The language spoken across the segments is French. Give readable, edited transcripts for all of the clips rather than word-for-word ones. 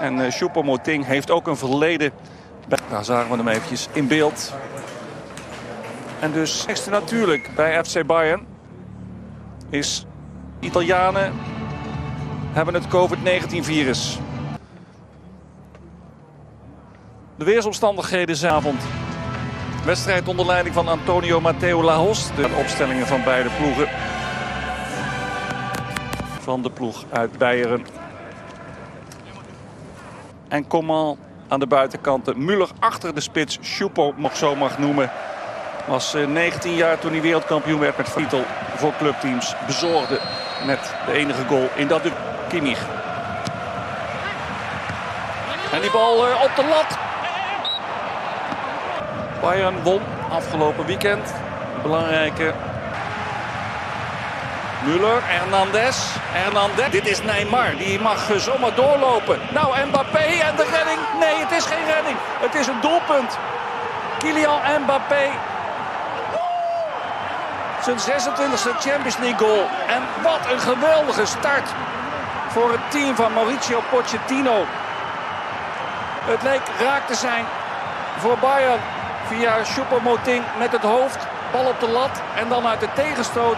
En Choupo-Moting heeft ook een verleden. Daar zagen we hem eventjes in beeld. En dus eerste natuurlijk bij FC Bayern is Italianen hebben het COVID-19-virus. De weersomstandigheden zijn avond. Wedstrijd onder leiding van Antonio Matteo Lajos. De opstellingen van beide ploegen. Van de ploeg uit Beieren. En Coman aan de buitenkanten. Müller achter de spits. Choupo, zo mag noemen. Was 19 jaar toen hij wereldkampioen werd met titel voor clubteams. Bezorgde met de enige goal in dat Kimmich. En die bal op de lat. Bayern won afgelopen weekend. Belangrijke. Müller, Hernandez. Dit is Neymar. Die mag zomaar doorlopen. Nou, Mbappé en de redding. Nee, het is geen redding. Het is een doelpunt. Kylian Mbappé. Zijn 26e Champions League goal. En wat een geweldige start voor het team van Mauricio Pochettino. Het leek raak te zijn voor Bayern. Via Choupo-Moting met het hoofd. Bal op de lat. En dan uit de tegenstoot.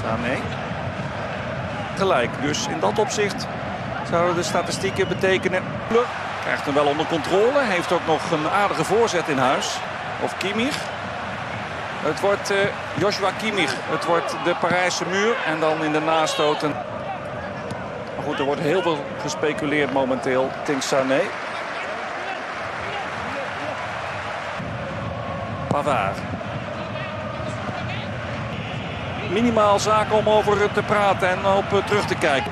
Sané. Gelijk. Dus in dat opzicht zouden de statistieken betekenen. Krijgt hem wel onder controle. Heeft ook nog een aardige voorzet in huis. Of Kimmich. Het wordt Joshua Kimmich. Het wordt de Parijse muur. En dan in de nastoten. Maar goed, er wordt heel veel gespeculeerd momenteel. Think Sané. Pavard. Minimaal zaken om over te praten en op terug te kijken.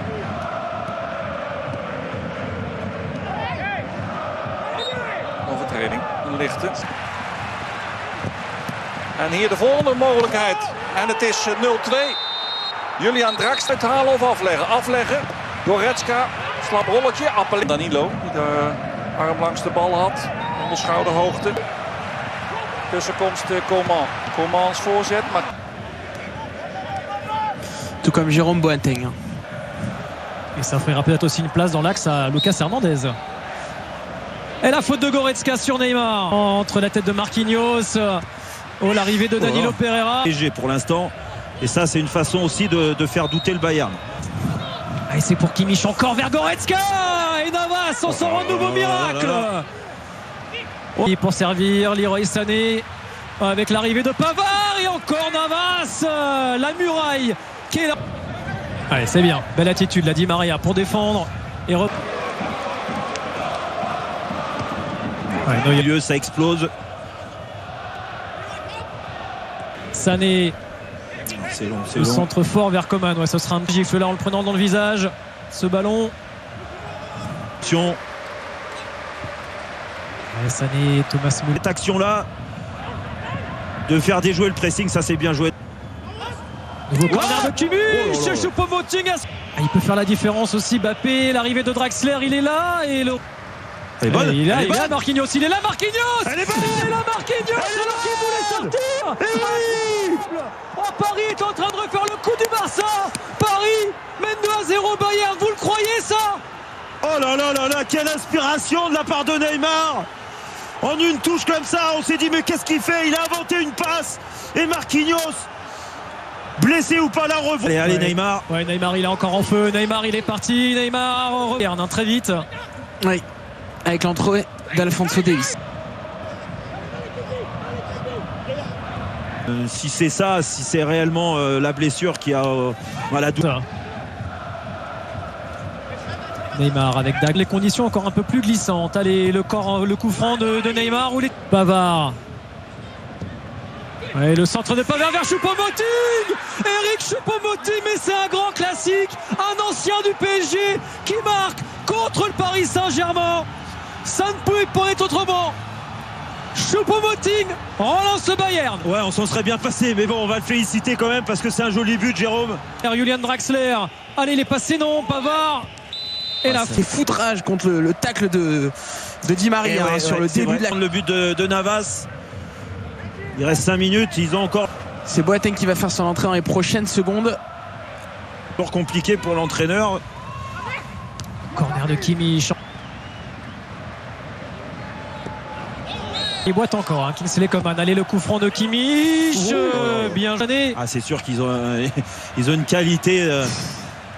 Overtreding, een lichte. En hier de volgende mogelijkheid. En het is 0-2. Julian Draxler te halen of afleggen. Afleggen. Goretzka. Slap rolletje. Danilo die de arm langs de bal had. Onder schouderhoogte. Tussenkomst Coman. Comans voorzet. Maar... Tout comme Jérôme Boateng. Et ça ferait peut-être aussi une place dans l'axe à Lucas Hernandez. Et la faute de Goretzka sur Neymar. Entre la tête de Marquinhos. Oh, l'arrivée de Danilo Pereira. Pour l'instant. Et ça, c'est une façon aussi de faire douter le Bayern. Et c'est pour Kimmich encore vers Goretzka. Et Navas, on sort un nouveau miracle. Et pour servir, Leroy Sané. Avec l'arrivée de Pavard. Et encore Navas. La muraille qui est là. Allez, c'est bien. Belle attitude, la Di Maria pour défendre. Et milieu, ça explose. Sané. C'est long, c'est le long. Centre fort vers Coman. Ouais, ce sera un gifle là en le prenant dans le visage. Ce ballon. Action. Ouais, Sané, Thomas Müller. Cette action-là, de faire déjouer le pressing, ça c'est bien joué. Nouveau corner de Kimmich. Choupo-Moting. Il peut faire la différence aussi. Mbappé, l'arrivée de Draxler, il est là. Et le... Elle est bonne. Il est là, Marquinhos. Il est là, Marquinhos. Elle est bonne. Il est là, Marquinhos. Alors qu'il voulait sortir. Oh, Paris est en train de refaire le coup du Barça. Paris mène 2-0 Bayern. Vous le croyez ça? Oh là là là là, quelle inspiration de la part de Neymar. En une touche comme ça, on s'est dit mais qu'est-ce qu'il fait? Il a inventé une passe. Et Marquinhos, blessé ou pas, la revoit. Allez, ouais. Neymar. Ouais, Neymar, il est encore en feu. Neymar, il est parti. Neymar, on revient très vite. Oui, avec l'entrée d'Alphonso Davies. Si c'est ça, si c'est réellement la blessure qui a la douleur. Neymar avec Dag. Les conditions encore un peu plus glissantes. Allez, le coup franc de Neymar ou les Pavard. Ouais, le centre de Pavard vers Choupo-Moting. Eric Choupo-Moting, mais c'est un grand classique. Un ancien du PSG qui marque contre le Paris Saint-Germain. Ça ne pouvait pas être autrement. Choupo-Moting relance le Bayern. Ouais, on s'en serait bien passé, mais bon, on va le féliciter quand même parce que c'est un joli but, Jérôme. Julian Draxler. Allez, il est passé, non, Pavard. Et là, c'est foutrage contre le tacle de Di Maria sur le début de la... Le but de Navas. Il reste 5 minutes, ils ont encore... C'est Boateng qui va faire son entrée dans les prochaines secondes. Encore compliqué pour l'entraîneur. de Kimmich. Il boite encore, hein. Kingsley Coman. Allez, le coup franc de Kimmich. Bien gêné. Ah, c'est sûr qu'ils ont, ils ont une qualité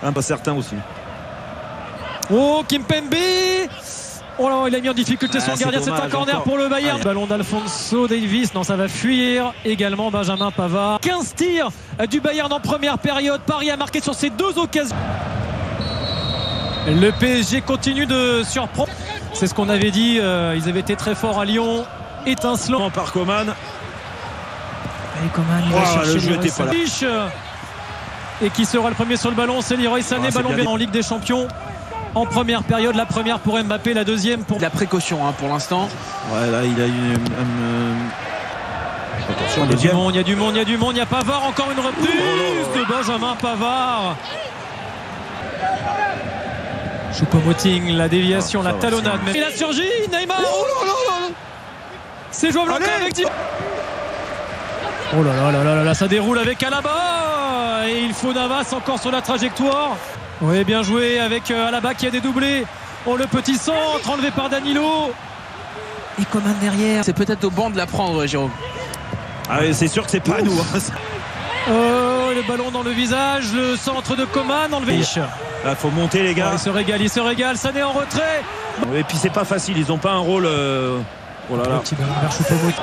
pas certain aussi. Oh, Kimpembe. Oh là, il a mis en difficulté son gardien. C'est un corner encore pour le Bayern. Allez. Ballon d'Alphonso Davies. Non, ça va fuir. Également Benjamin Pavard. 15 tirs du Bayern en première période. Paris a marqué sur ces deux occasions. Le PSG continue de surprendre. C'est ce qu'on avait dit. Ils avaient été très forts à Lyon. Étincelant. Par Coman. Et Coman, il va chercher le jeu Leroy était pas là. Sané. Et qui sera le premier sur le ballon? C'est Leroy Sané. Ballon bien en Ligue des Champions. En première période, la première pour Mbappé, la deuxième pour... La précaution pour l'instant. Ouais, là, il a une... Attention, Il y a du monde. Il y a Pavard, encore une reprise de Benjamin Pavard. Choupo-Moting, la déviation, la talonnade. Il a surgi, Neymar. C'est jouable encore avec Di. Oh là là, ça déroule avec Alaba. Et il faut Navas encore sur la trajectoire. Oui, bien joué avec Alaba qui a dédoublé. Oh, le petit centre enlevé par Danilo. Et Coman derrière. C'est peut-être au banc de la prendre, Jérôme. Ah, c'est sûr que c'est pas nous. Oh, le ballon dans le visage, le centre de Coman enlevé. Là, faut monter, les gars. Oh, il se régale. Sané en retrait. Et puis c'est pas facile, ils ont pas un rôle. Oh là là. Petit ballon vers Choupo-Moting.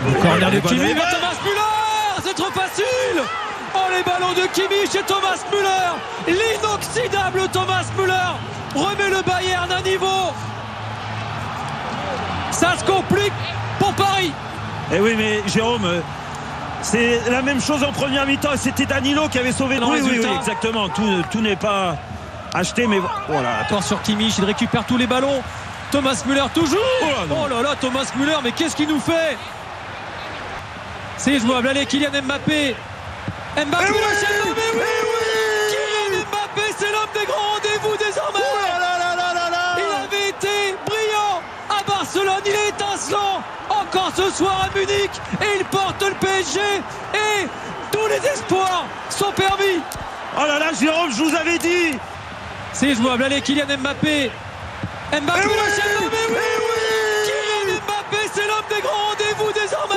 Le corner de Kimmich vers Thomas Müller. C'est trop facile. Oh, les ballons de Kimmich et Thomas Müller. L'inoxydable Thomas Müller remet le Bayern à niveau. Ça se complique pour Paris. Eh oui, mais Jérôme, c'est la même chose en première mi-temps. C'était Danilo qui avait sauvé. Oui, exactement. Tout n'est pas acheté, mais voilà. Encore sur Kimmich, il récupère tous les ballons. Thomas Müller toujours. Oh là là, Thomas Müller, mais qu'est-ce qu'il nous fait? C'est jouable. Allez, Kylian Mbappé. Kylian Mbappé, c'est l'homme des grands rendez-vous désormais. Il avait été brillant à Barcelone, il est étincelant encore ce soir à Munich et il porte le PSG et tous les espoirs sont permis. Oh là là, Jérôme, je vous avais dit. C'est jouable. Allez, Kylian Mbappé. Kylian Mbappé, c'est l'homme des grands rendez-vous désormais.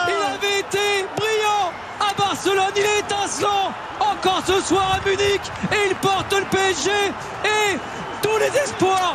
Il avait été brillant à Barcelone, il est étincelant encore ce soir à Munich et il porte le PSG et tous les espoirs